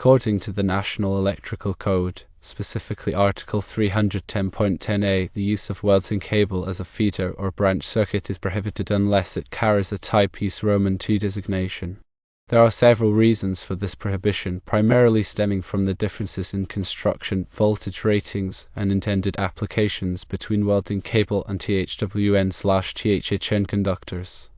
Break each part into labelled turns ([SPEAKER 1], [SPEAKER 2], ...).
[SPEAKER 1] According to the National Electrical Code, specifically Article 310.10a, the use of welding cable as a feeder or branch circuit is prohibited unless it carries a Type East Roman II designation. There are several reasons for this prohibition, primarily stemming from the differences in construction, voltage ratings, and intended applications between welding cable and THWN/THHN conductors.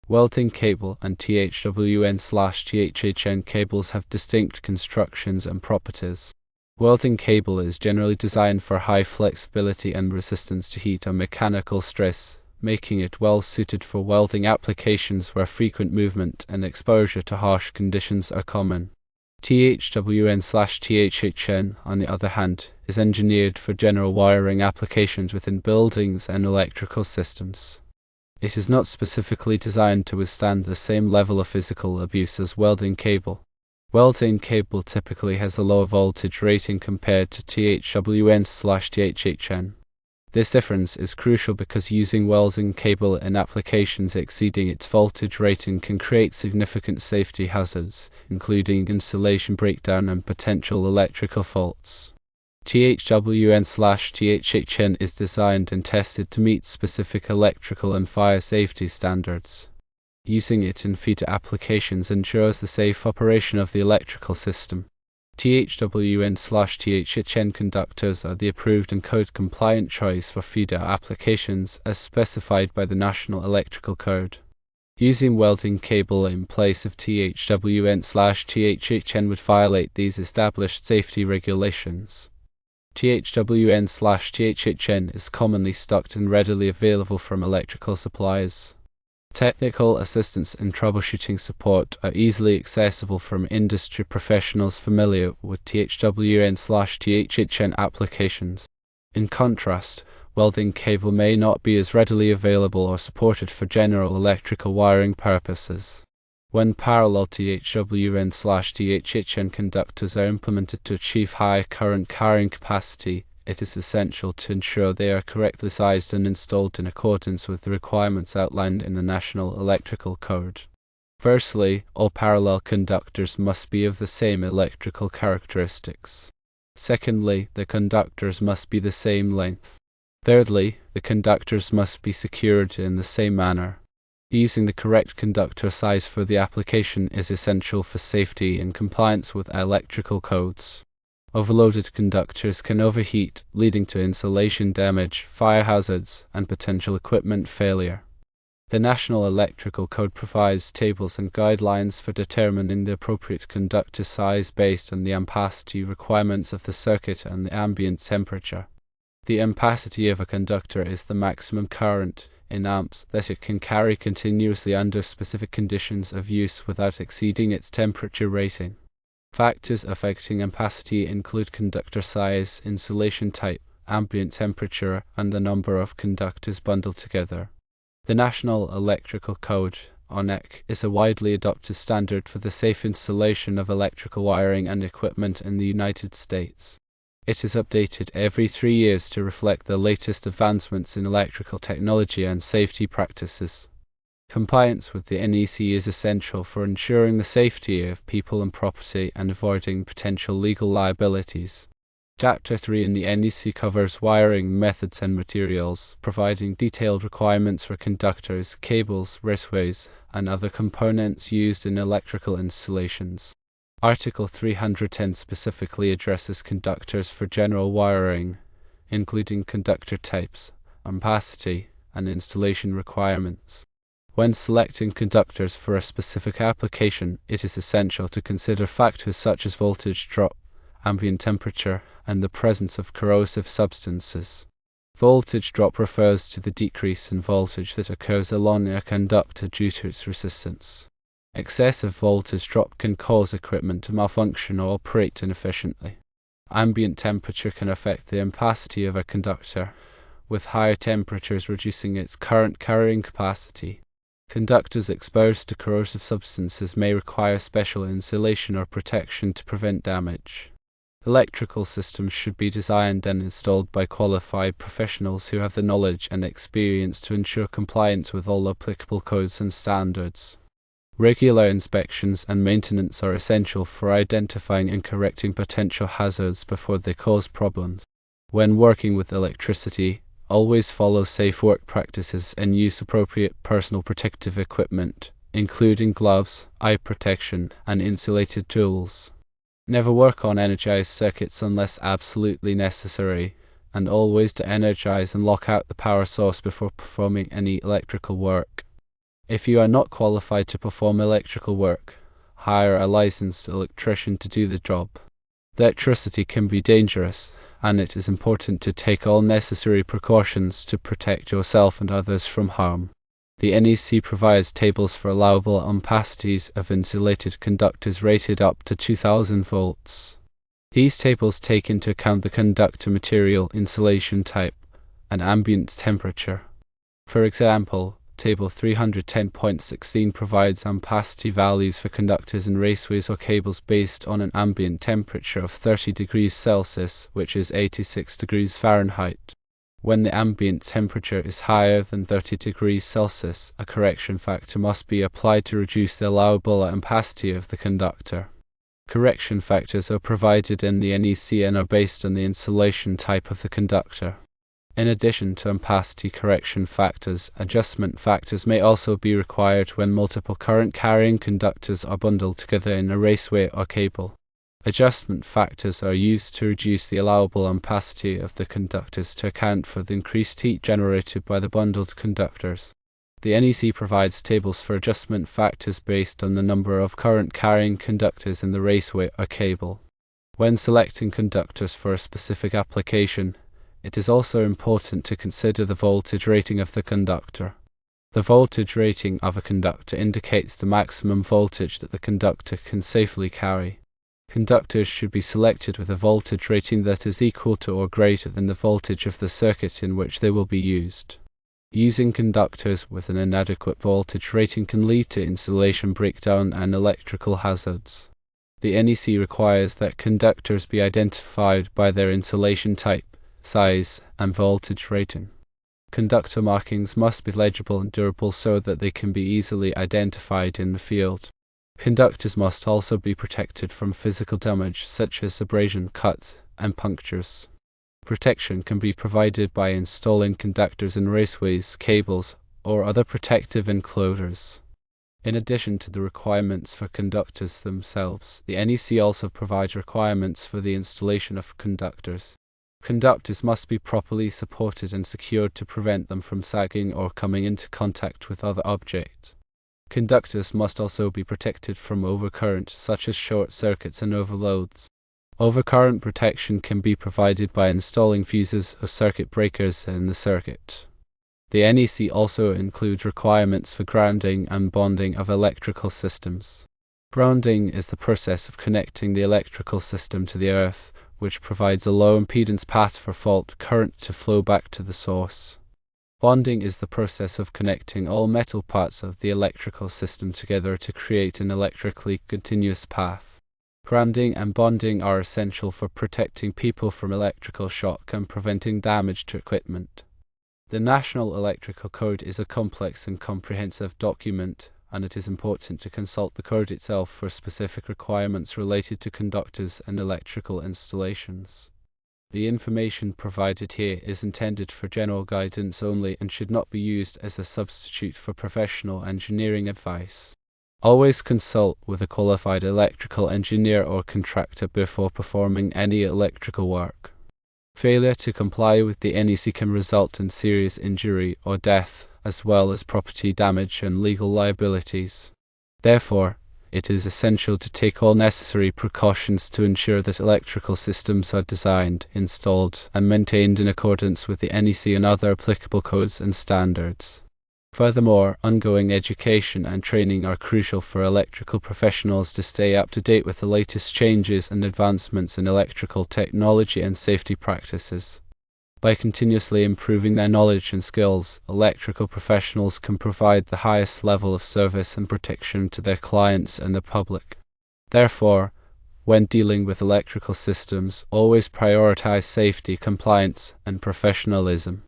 [SPEAKER 1] Welding cable and THWN/THHN cables have distinct constructions and properties. Welding cable is generally designed for high flexibility and resistance to heat or mechanical stress, making it well suited for welding applications where frequent movement and exposure to harsh conditions are common. THWN/THHN, on the other hand, is engineered for general wiring applications within buildings and electrical systems. It is not specifically designed to withstand the same level of physical abuse as welding cable. Welding cable typically has a lower voltage rating compared to THWN/THHN. This difference is crucial because using welding cable in applications exceeding its voltage rating can create significant safety hazards, including insulation breakdown and potential electrical faults. THWN/THHN is designed and tested to meet specific electrical and fire safety standards. Using it in feeder applications ensures the safe operation of the electrical system. THWN/THHN conductors are the approved and code-compliant choice for feeder applications as specified by the National Electrical Code. Using welding cable in place of THWN/THHN would violate these established safety regulations. THWN/THHN is commonly stocked and readily available from electrical suppliers. Technical assistance and troubleshooting support are easily accessible from industry professionals familiar with THWN/THHN applications. In contrast, welding cable may not be as readily available or supported for general electrical wiring purposes. When parallel THWN/THHN conductors are implemented to achieve high current carrying capacity, it is essential to ensure they are correctly sized and installed in accordance with the requirements outlined in the National Electrical Code. Firstly, all parallel conductors must be of the same electrical characteristics. Secondly, the conductors must be the same length. Thirdly, the conductors must be secured in the same manner. Using the correct conductor size for the application is essential for safety and compliance with electrical codes. Overloaded conductors can overheat, leading to insulation damage, fire hazards, and potential equipment failure. The National Electrical Code provides tables and guidelines for determining the appropriate conductor size based on the ampacity requirements of the circuit and the ambient temperature. The ampacity of a conductor is the maximum current, in amps, that it can carry continuously under specific conditions of use without exceeding its temperature rating. Factors affecting ampacity include conductor size, insulation type, ambient temperature, and the number of conductors bundled together. The National Electrical Code, or NEC, is a widely adopted standard for the safe installation of electrical wiring and equipment in the United States. It is updated every 3 years to reflect the latest advancements in electrical technology and safety practices. Compliance with the NEC is essential for ensuring the safety of people and property and avoiding potential legal liabilities. Chapter 3 in the NEC covers wiring methods and materials, providing detailed requirements for conductors, cables, raceways, and other components used in electrical installations. Article 310 specifically addresses conductors for general wiring, including conductor types, ampacity, and installation requirements. When selecting conductors for a specific application, it is essential to consider factors such as voltage drop, ambient temperature, and the presence of corrosive substances. Voltage drop refers to the decrease in voltage that occurs along a conductor due to its resistance. Excessive voltage drop can cause equipment to malfunction or operate inefficiently. Ambient temperature can affect the ampacity of a conductor, with higher temperatures reducing its current carrying capacity. Conductors exposed to corrosive substances may require special insulation or protection to prevent damage. Electrical systems should be designed and installed by qualified professionals who have the knowledge and experience to ensure compliance with all applicable codes and standards. Regular inspections and maintenance are essential for identifying and correcting potential hazards before they cause problems. When working with electricity, always follow safe work practices and use appropriate personal protective equipment, including gloves, eye protection, and insulated tools. Never work on energized circuits unless absolutely necessary, and always de-energize and lock out the power source before performing any electrical work. If you are not qualified to perform electrical work, hire a licensed electrician to do the job. Electricity can be dangerous, and it is important to take all necessary precautions to protect yourself and others from harm. The NEC provides tables for allowable ampacities of insulated conductors rated up to 2000 volts. These tables take into account the conductor material, insulation type, and ambient temperature. For example, Table 310.16 provides ampacity values for conductors in raceways or cables based on an ambient temperature of 30 degrees Celsius, which is 86 degrees Fahrenheit. When the ambient temperature is higher than 30 degrees Celsius, a correction factor must be applied to reduce the allowable ampacity of the conductor. Correction factors are provided in the NEC and are based on the insulation type of the conductor. In addition to ampacity correction factors, adjustment factors may also be required when multiple current-carrying conductors are bundled together in a raceway or cable. Adjustment factors are used to reduce the allowable ampacity of the conductors to account for the increased heat generated by the bundled conductors. The NEC provides tables for adjustment factors based on the number of current-carrying conductors in the raceway or cable. When selecting conductors for a specific application, it is also important to consider the voltage rating of the conductor. The voltage rating of a conductor indicates the maximum voltage that the conductor can safely carry. Conductors should be selected with a voltage rating that is equal to or greater than the voltage of the circuit in which they will be used. Using conductors with an inadequate voltage rating can lead to insulation breakdown and electrical hazards. The NEC requires that conductors be identified by their insulation type, size, and voltage rating. Conductor markings must be legible and durable so that they can be easily identified in the field. Conductors must also be protected from physical damage such as abrasion, cuts, and punctures. Protection can be provided by installing conductors in raceways, cables, or other protective enclosures. In addition to the requirements for conductors themselves, the NEC also provides requirements for the installation of conductors. Conductors must be properly supported and secured to prevent them from sagging or coming into contact with other objects. Conductors must also be protected from overcurrent, such as short circuits and overloads. Overcurrent protection can be provided by installing fuses or circuit breakers in the circuit. The NEC also includes requirements for grounding and bonding of electrical systems. Grounding is the process of connecting the electrical system to the earth, which provides a low impedance path for fault current to flow back to the source. Bonding is the process of connecting all metal parts of the electrical system together to create an electrically continuous path. Grounding and bonding are essential for protecting people from electrical shock and preventing damage to equipment. The National Electrical Code is a complex and comprehensive document, and it is important to consult the code itself for specific requirements related to conductors and electrical installations. The information provided here is intended for general guidance only and should not be used as a substitute for professional engineering advice. Always consult with a qualified electrical engineer or contractor before performing any electrical work. Failure to comply with the NEC can result in serious injury or death, as well as property damage and legal liabilities. Therefore, it is essential to take all necessary precautions to ensure that electrical systems are designed, installed, and maintained in accordance with the NEC and other applicable codes and standards. Furthermore, ongoing education and training are crucial for electrical professionals to stay up to date with the latest changes and advancements in electrical technology and safety practices. By continuously improving their knowledge and skills, electrical professionals can provide the highest level of service and protection to their clients and the public. Therefore, when dealing with electrical systems, always prioritize safety, compliance, and professionalism.